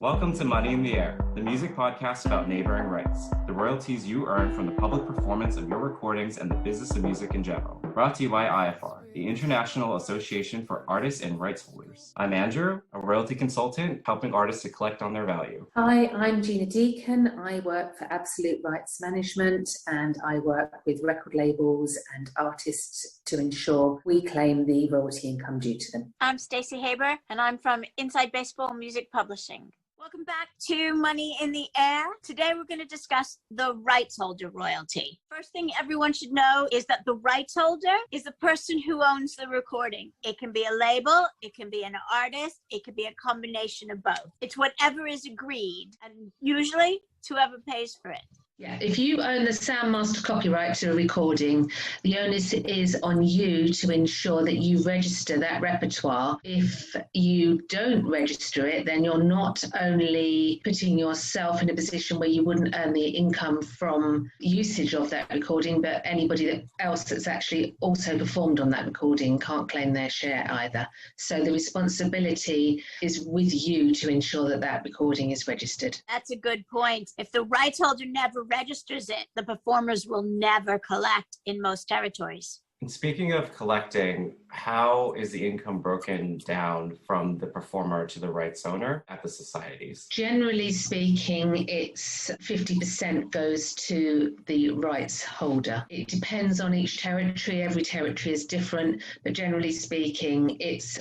Welcome to Money in the Air, the music podcast about neighboring rights, the royalties you earn from the public performance of your recordings and the business of music in general. Brought to you by IFR, the International Association for Artists and Rights Holders. I'm Andrew, a royalty consultant helping artists to collect on their value. Hi, I'm Gina Deacon. I work for Absolute Rights Management and I work with record labels and artists to ensure we claim the royalty income due to them. I'm Stacey Haber and I'm from Inside Baseball Music Publishing. Welcome back to Money in the Air. Today we're going to discuss the rights holder royalty. First thing everyone should know is that the rights holder is the person who owns the recording. It can be a label, it can be an artist, it could be a combination of both. It's whatever is agreed and usually it's whoever pays for it. Yeah, if you own the sound master copyright to a recording, the onus is on you to ensure that you register that repertoire. If you don't register it, then you're not only putting yourself in a position where you wouldn't earn the income from usage of that recording, but anybody else that's actually also performed on that recording can't claim their share either. So the responsibility is with you to ensure that that recording is registered. That's a good point. If the rights holder never registers it, the performers will never collect in most territories. And speaking of collecting, how is the income broken down from the performer to the rights owner at the societies? Generally speaking, it's 50% goes to the rights holder. It depends on each territory. Every territory is different, but generally speaking, it's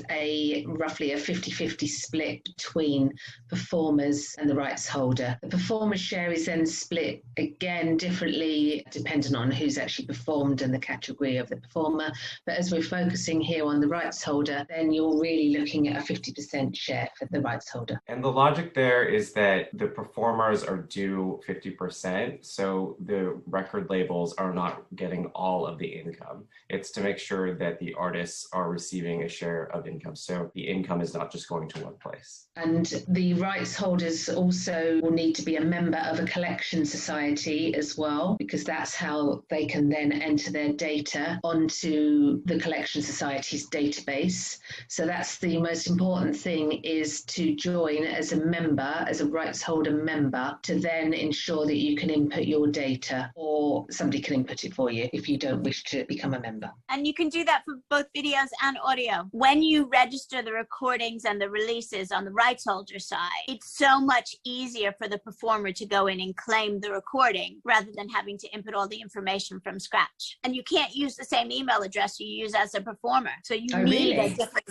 roughly a 50-50 split between performers and the rights holder. The performer's share is then split again differently, depending on who's actually performed and the category of the performer. But as we're focusing here on the rights holder, then you're really looking at a 50% share for the rights holder. And the logic there is that the performers are due 50%, so the record labels are not getting all of the income. It's to make sure that the artists are receiving a share of income, so the income is not just going to one place. And the rights holders also will need to be a member of a collection society as well, because that's how they can then enter their data onto the collection society's database. So that's the most important thing, is to join as a member, as a rights holder member, to then ensure that you can input your data, or somebody can input it for you if you don't wish to become a member. And you can do that for both videos and audio. When you register the recordings and the releases on the rights holder side, it's so much easier for the performer to go in and claim the recording rather than having to input all the information from scratch. And you can't use the same email address you use as a performer. So you need a different,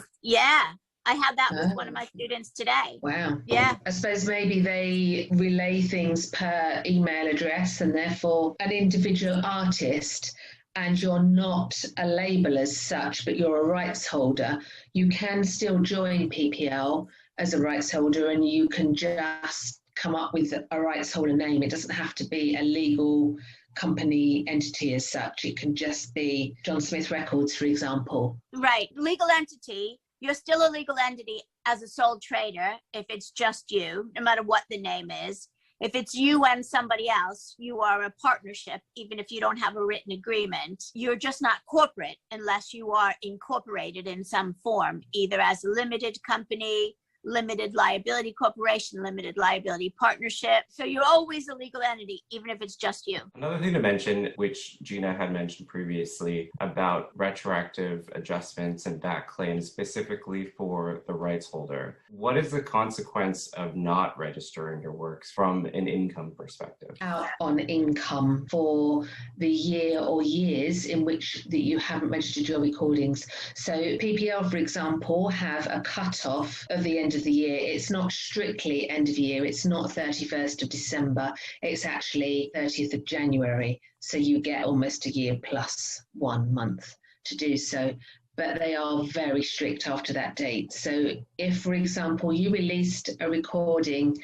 I had that with one of my students today. Wow. Yeah. I suppose maybe they relay things per email address, and therefore an individual artist, and you're not a label as such, but you're a rights holder, you can still join PPL as a rights holder, and you can just come up with a rights holder name. It doesn't have to be a legal company entity as such. It can just be John Smith Records, for example. Right. Legal entity. You're still a legal entity as a sole trader if it's just you, no matter what the name is. If it's you and somebody else, you are a partnership, even if you don't have a written agreement. You're just not corporate unless you are incorporated in some form, either as a limited company, limited liability corporation, limited liability partnership. So you're always a legal entity, even if it's just you. Another thing to mention, which Gina had mentioned previously, about retroactive adjustments and back claims specifically for the rights holder. What is the consequence of not registering your works from an income perspective? Out on income for the year or years in which that you haven't registered your recordings. So PPL, for example, have a cut-off of the end of the year. It's not strictly end of year. It's not 31st of December. It's actually 30th of January. So you get almost a year plus 1 month to do so. But they are very strict after that date. So if, for example, you released a recording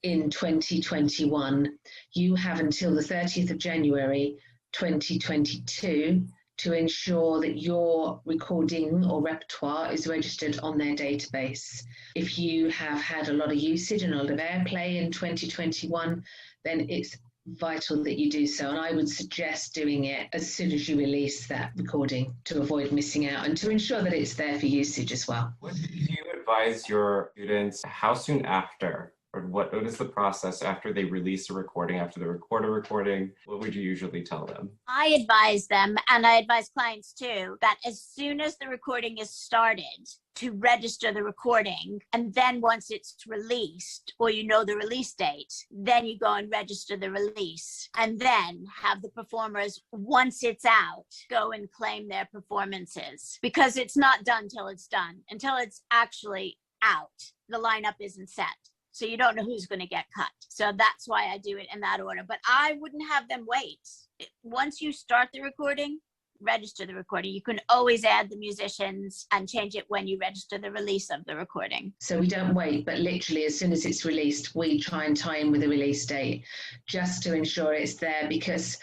in 2021, you have until the 30th of January 2022 to ensure that your recording or repertoire is registered on their database. If you have had a lot of usage and a lot of airplay in 2021, then it's vital that you do so. And I would suggest doing it as soon as you release that recording to avoid missing out and to ensure that it's there for usage as well. What do you advise your students, how soon after Or what is the process after they release a recording, after they record a recording? What would you usually tell them? I advise them, and I advise clients too, that as soon as the recording is started, to register the recording, and then once it's released, or you know the release date, then you go and register the release, and then have the performers, once it's out, go and claim their performances, because it's not done till it's done. Until it's actually out, the lineup isn't set. So you don't know who's going to get cut. So that's why I do it in that order. But I wouldn't have them wait. Once you start the recording, register the recording. You can always add the musicians and change it when you register the release of the recording. So we don't wait, but literally as soon as it's released, we try and tie in with the release date just to ensure it's there. Because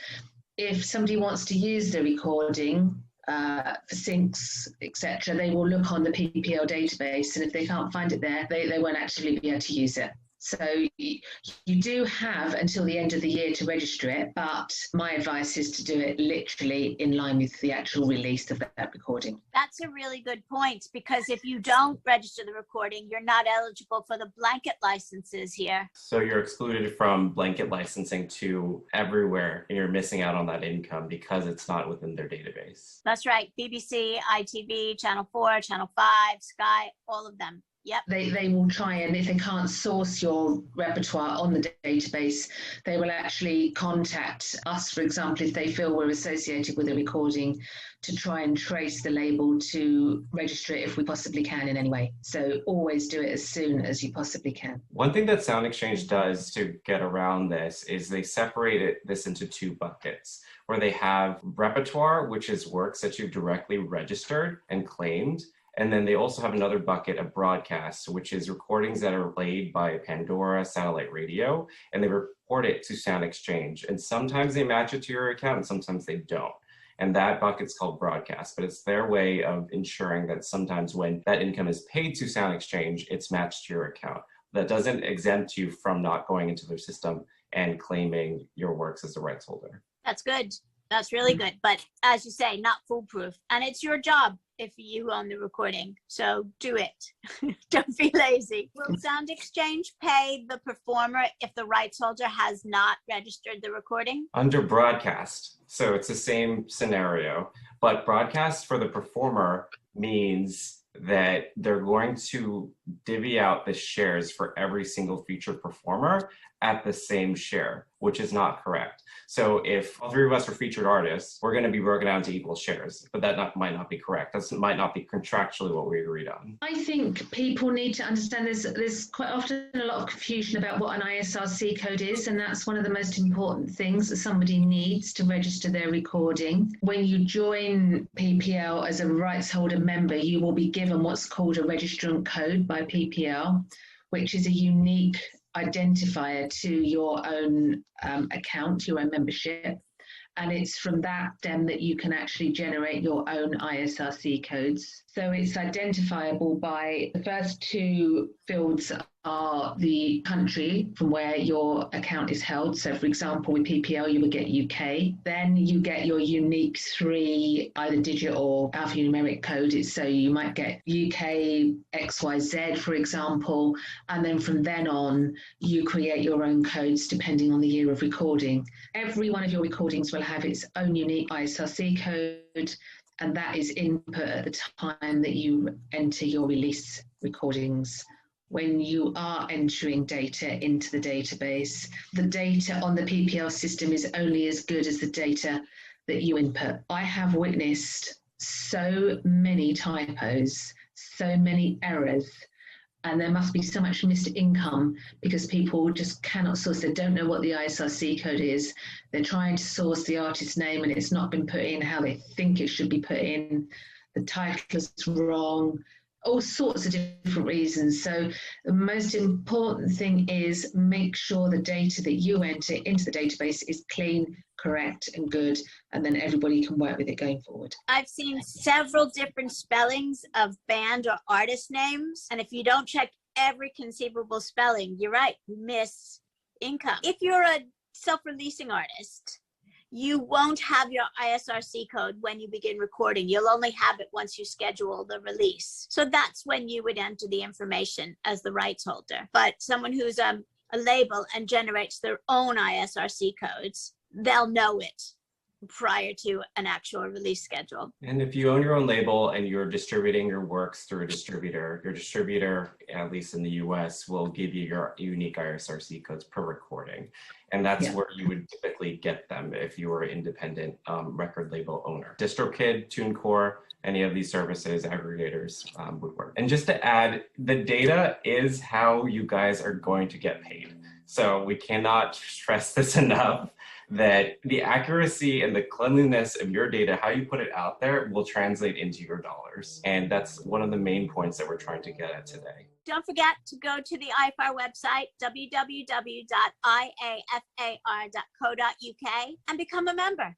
if somebody wants to use the recording for syncs, etc., they will look on the PPL database, and if they can't find it there, they won't actually be able to use it. So you do have until the end of the year to register it, but my advice is to do it literally in line with the actual release of that recording. That's a really good point, because if you don't register the recording, you're not eligible for the blanket licenses here. So you're excluded from blanket licensing to everywhere, and you're missing out on that income because it's not within their database. That's right. BBC, ITV, Channel 4, Channel 5, Sky, all of them. Yep. They will try, and if they can't source your repertoire on the database, they will actually contact us, for example, if they feel we're associated with a recording, to try and trace the label to register it if we possibly can in any way. So always do it as soon as you possibly can. One thing that Sound Exchange does to get around this is they separate this into two buckets, where they have repertoire, which is works that you've directly registered and claimed. And then they also have another bucket of broadcasts, which is recordings that are played by Pandora satellite radio, and they report it to Sound Exchange. And sometimes they match it to your account, and sometimes they don't. And that bucket's called broadcast, but it's their way of ensuring that sometimes when that income is paid to Sound Exchange, it's matched to your account. That doesn't exempt you from not going into their system and claiming your works as a rights holder. That's good. That's really good. But as you say, not foolproof. And it's your job if you own the recording. So do it. Don't be lazy. Will Sound Exchange pay the performer if the rights holder has not registered the recording? Under broadcast. So it's the same scenario, but broadcast for the performer means that they're going to divvy out the shares for every single featured performer at the same share, which is not correct. So if all three of us are featured artists, we're going to be broken down to equal shares, but that might not be correct. That might not be contractually what we agreed on. I think people need to understand there's quite often a lot of confusion about what an ISRC code is, and that's one of the most important things that somebody needs to register their recording. When you join PPL as a rights holder member, you will be given what's called a registrant code by PPL, which is a unique identifier to your own account, your own membership. And it's from that then that you can actually generate your own ISRC codes. So it's identifiable by the first two fields are the country from where your account is held. So for example, with PPL, you would get UK. Then you get your unique 3, either digit or alphanumeric code. So you might get UK XYZ, for example. And then from then on, you create your own codes depending on the year of recording. Every one of your recordings will have its own unique ISRC code, and that is input at the time that you enter your release recordings. When you are entering data into the database, the data on the PPL system is only as good as the data that you input. I have witnessed so many typos, so many errors, and there must be so much missed income because people just cannot source. They don't know what the ISRC code is. They're trying to source the artist name and it's not been put in how they think it should be put in. The title is wrong. All sorts of different reasons. So the most important thing is make sure the data that you enter into the database is clean, correct, and good, and then everybody can work with it going forward. I've seen several different spellings of band or artist names, and if you don't check every conceivable spelling, you're right, you miss income. If you're a self-releasing artist, you won't have your ISRC code when you begin recording. You'll only have it once you schedule the release. So that's when you would enter the information as the rights holder. But someone who's a label and generates their own ISRC codes, they'll know it prior to an actual release schedule. And if you own your own label and you're distributing your works through a distributor, your distributor, at least in the US, will give you your unique ISRC codes per recording. And that's where you would typically get them if you were an independent record label owner. DistroKid, TuneCore, any of these services, aggregators would work. And just to add, the data is how you guys are going to get paid. So we cannot stress this enough, that the accuracy and the cleanliness of your data, how you put it out there, will translate into your dollars. And that's one of the main points that we're trying to get at today. Don't forget to go to the IFAR website, www.iafar.co.uk, and become a member.